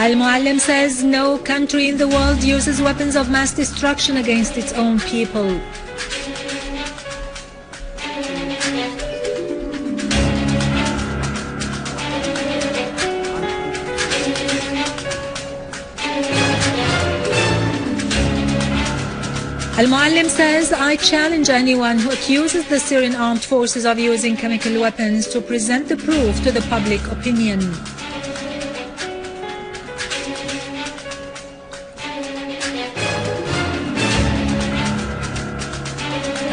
Al-Muallim says no country in the world uses weapons of mass destruction against its own people. Al-Muallim says, I challenge anyone who accuses the Syrian armed forces of using chemical weapons to present the proof to the public opinion.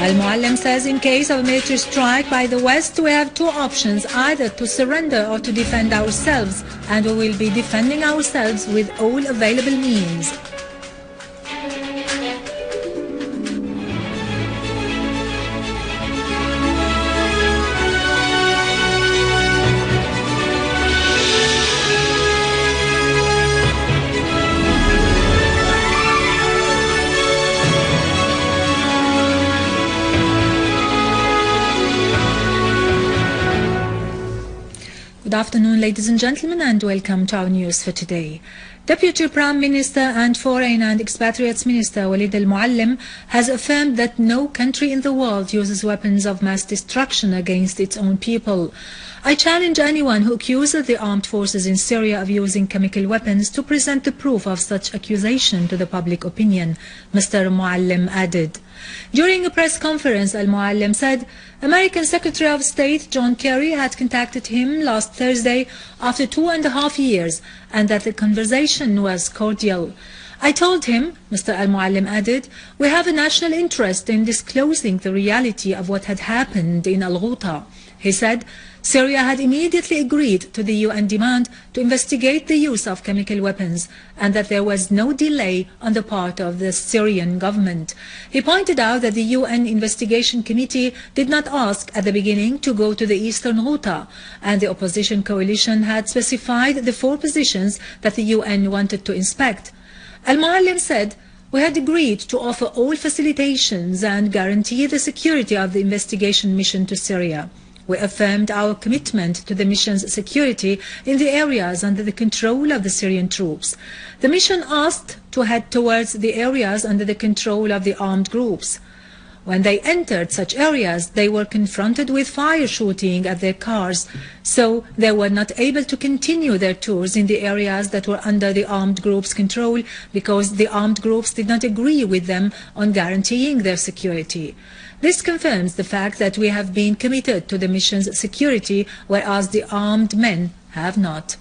Al-Muallim says, in case of a military strike by the West, we have two options, either to surrender or to defend ourselves, and we will be defending ourselves with all available means. Good afternoon, ladies and gentlemen, and welcome to our news for today. Deputy Prime Minister and Foreign and Expatriates Minister Walid Al-Muallim has affirmed that no country in the world uses weapons of mass destruction against its own people. I challenge anyone who accuses the armed forces in Syria of using chemical weapons to present the proof of such accusation to the public opinion, Mr. Muallim added. During a press conference, Al-Muallim said American Secretary of State John Kerry had contacted him last Thursday after 2.5 years and that the conversation was cordial. I told him, Mr. Al-Muallim added, we have a national interest in disclosing the reality of what had happened in Al-Ghouta. He said, Syria had immediately agreed to the UN demand to investigate the use of chemical weapons and that there was no delay on the part of the Syrian government. He pointed out that the UN investigation committee did not ask at the beginning to go to the eastern Ghouta, and the opposition coalition had specified the 4 positions that the UN wanted to inspect. Al-Muallim said, we had agreed to offer all facilitations and guarantee the security of the investigation mission to Syria. We affirmed our commitment to the mission's security in the areas under the control of the Syrian troops. The mission asked to head towards the areas under the control of the armed groups. When they entered such areas, they were confronted with fire shooting at their cars, so they were not able to continue their tours in the areas that were under the armed groups' control because the armed groups did not agree with them on guaranteeing their security. This confirms the fact that we have been committed to the mission's security, whereas the armed men have not.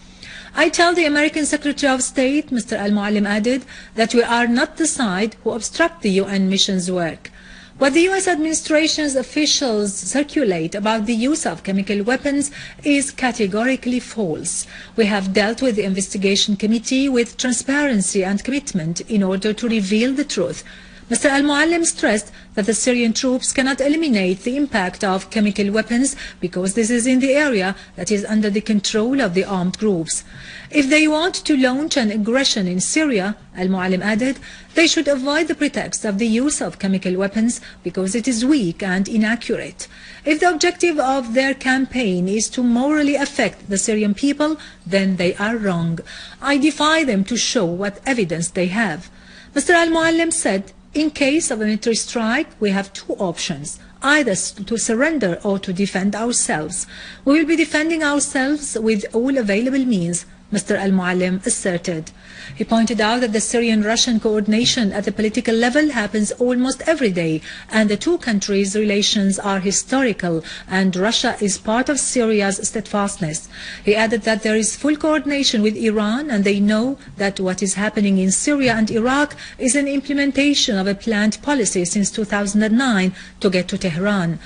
I tell the American Secretary of State, Mr. Al-Muallim added, that we are not the side who obstruct the UN mission's work. What the U.S. administration's officials circulate about the use of chemical weapons is categorically false. We have dealt with the investigation committee with transparency and commitment in order to reveal the truth. Mr. Al-Muallim stressed that the Syrian troops cannot eliminate the impact of chemical weapons because this is in the area that is under the control of the armed groups. If they want to launch an aggression in Syria, Al-Muallim added, they should avoid the pretext of the use of chemical weapons because it is weak and inaccurate. If the objective of their campaign is to morally affect the Syrian people, then they are wrong. I defy them to show what evidence they have. Mr. Al-Muallim said, in case of a military strike, we have 2 options, either to surrender or to defend ourselves. We will be defending ourselves with all available means, Mr. Al-Muallim asserted. He pointed out that the Syrian-Russian coordination at the political level happens almost every day, and the 2 countries' relations are historical, and Russia is part of Syria's steadfastness. He added that there is full coordination with Iran, and they know that what is happening in Syria and Iraq is an implementation of a planned policy since 2009 to get to Tehran.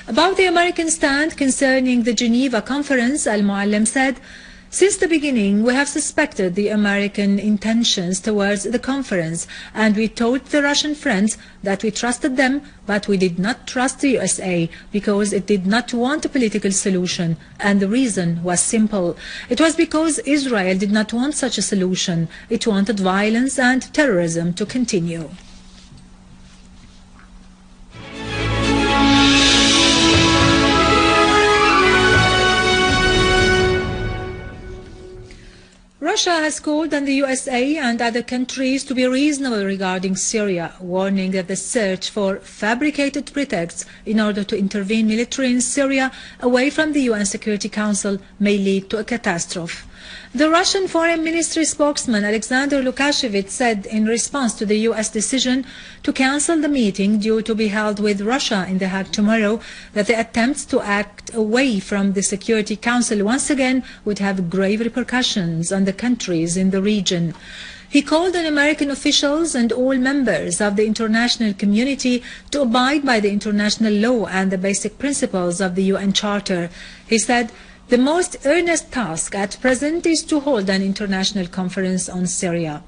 About the American stand concerning the Geneva conference, Al-Muallim said, since the beginning, we have suspected the American intentions towards the conference, and we told the Russian friends that we trusted them, but we did not trust the USA because it did not want a political solution, and the reason was simple. It was because Israel did not want such a solution. It wanted violence and terrorism to continue. Russia has called on the USA and other countries to be reasonable regarding Syria, warning that the search for fabricated pretexts in order to intervene militarily in Syria away from the UN Security Council may lead to a catastrophe. The Russian Foreign Ministry spokesman Alexander Lukashevich said in response to the US decision to cancel the meeting due to be held with Russia in The Hague tomorrow that the attempts to act away from the Security Council once again would have grave repercussions on the countries in the region. He called on American officials and all members of the international community to abide by the international law and the basic principles of the UN Charter. He said, "The most earnest task at present is to hold an international conference on Syria."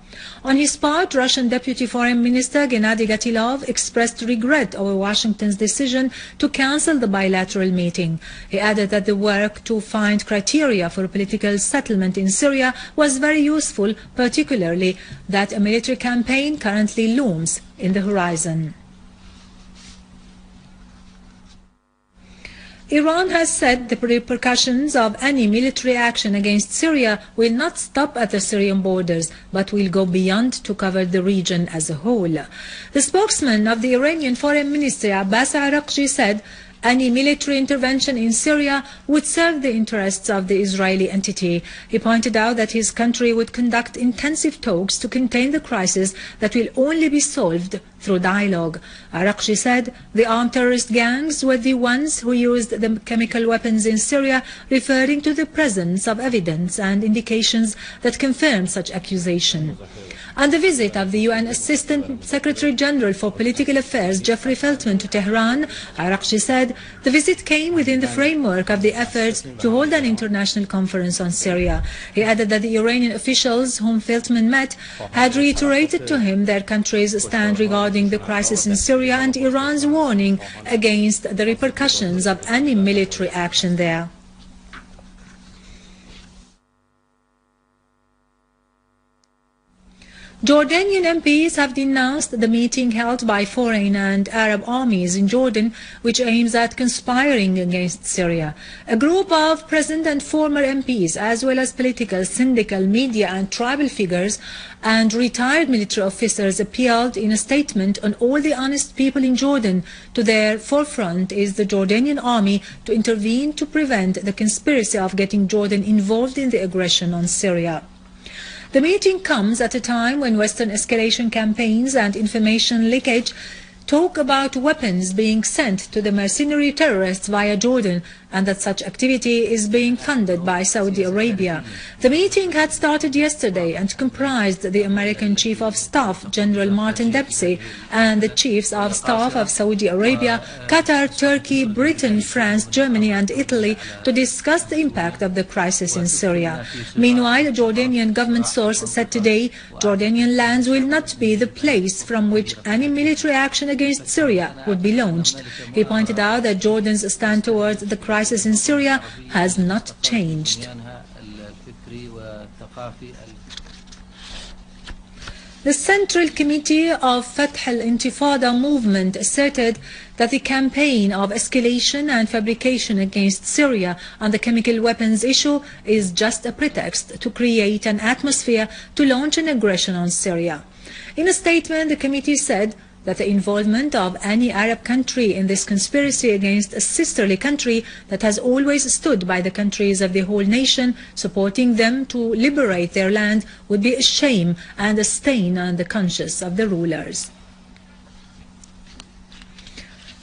On his part, Russian Deputy Foreign Minister Gennady Gatilov expressed regret over Washington's decision to cancel the bilateral meeting. He added that the work to find criteria for a political settlement in Syria was very useful, particularly that a military campaign currently looms in the horizon. Iran has said the repercussions of any military action against Syria will not stop at the Syrian borders, but will go beyond to cover the region as a whole. The spokesman of the Iranian Foreign Ministry, Abbas Araghchi, said any military intervention in Syria would serve the interests of the Israeli entity. He pointed out that his country would conduct intensive talks to contain the crisis that will only be solved through dialogue. Araghchi said the armed terrorist gangs were the ones who used the chemical weapons in Syria, referring to the presence of evidence and indications that confirm such accusation. On the visit of the UN Assistant Secretary General for Political Affairs, Jeffrey Feltman, to Tehran, Araghchi said the visit came within the framework of the efforts to hold an international conference on Syria. He added that the Iranian officials whom Feltman met had reiterated to him their country's stand regarding the crisis in Syria and Iran's warning against the repercussions of any military action there. Jordanian MPs have denounced the meeting held by foreign and Arab armies in Jordan, which aims at conspiring against Syria. A group of present and former MPs, as well as political, syndical, media and tribal figures and retired military officers, appealed in a statement on all the honest people in Jordan. To their forefront is the Jordanian army to intervene to prevent the conspiracy of getting Jordan involved in the aggression on Syria. The meeting comes at a time when Western escalation campaigns and information leakage talk about weapons being sent to the mercenary terrorists via Jordan, and that such activity is being funded by Saudi Arabia. The meeting had started yesterday and comprised the American Chief of Staff, General Martin Dempsey, and the Chiefs of Staff of Saudi Arabia, Qatar, Turkey, Britain, France, Germany and Italy to discuss the impact of the crisis in Syria. Meanwhile, a Jordanian government source said today Jordanian lands will not be the place from which any military action against Syria would be launched. He pointed out that Jordan's stand towards the crisis in Syria has not changed. The Central Committee of Fath al-Intifada movement asserted that the campaign of escalation and fabrication against Syria on the chemical weapons issue is just a pretext to create an atmosphere to launch an aggression on Syria. In a statement, the committee said that the involvement of any Arab country in this conspiracy against a sisterly country that has always stood by the countries of the whole nation, supporting them to liberate their land, would be a shame and a stain on the conscience of the rulers.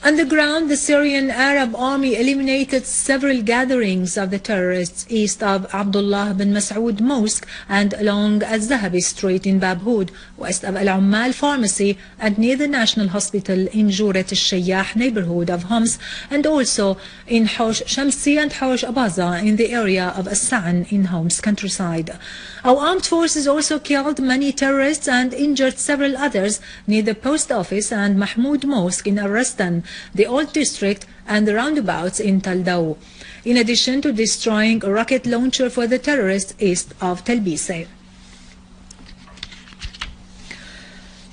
On the ground, the Syrian Arab army eliminated several gatherings of the terrorists east of Abdullah bin Mas'ud Mosque and along Al-Zahabi Street in Babhoud, west of Al-Ummal Pharmacy and near the National Hospital in Jurat al-Shayyah neighborhood of Homs, and also in Hosh Shamsi and Hosh Abaza in the area of As-Sa'an in Homs countryside. Our armed forces also killed many terrorists and injured several others near the post office and Mahmoud Mosque in Ar-Rastan, the Old District and the roundabouts in Taldaw, in addition to destroying a rocket launcher for the terrorists east of Tel Bise.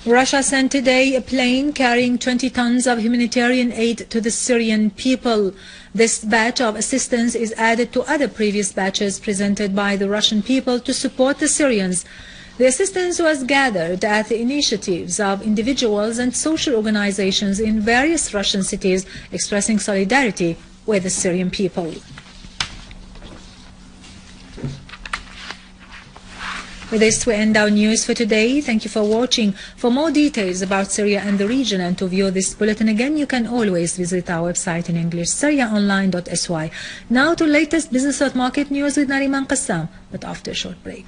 Russia sent today a plane carrying 20 tons of humanitarian aid to the Syrian people. This batch of assistance is added to other previous batches presented by the Russian people to support the Syrians. The assistance was gathered at the initiatives of individuals and social organizations in various Russian cities expressing solidarity with the Syrian people. With this, we end our news for today. Thank you for watching. For more details about Syria and the region and to view this bulletin again, you can always visit our website in English, syriaonline.sy. Now to latest business and market news with Nariman Qassam, but after a short break.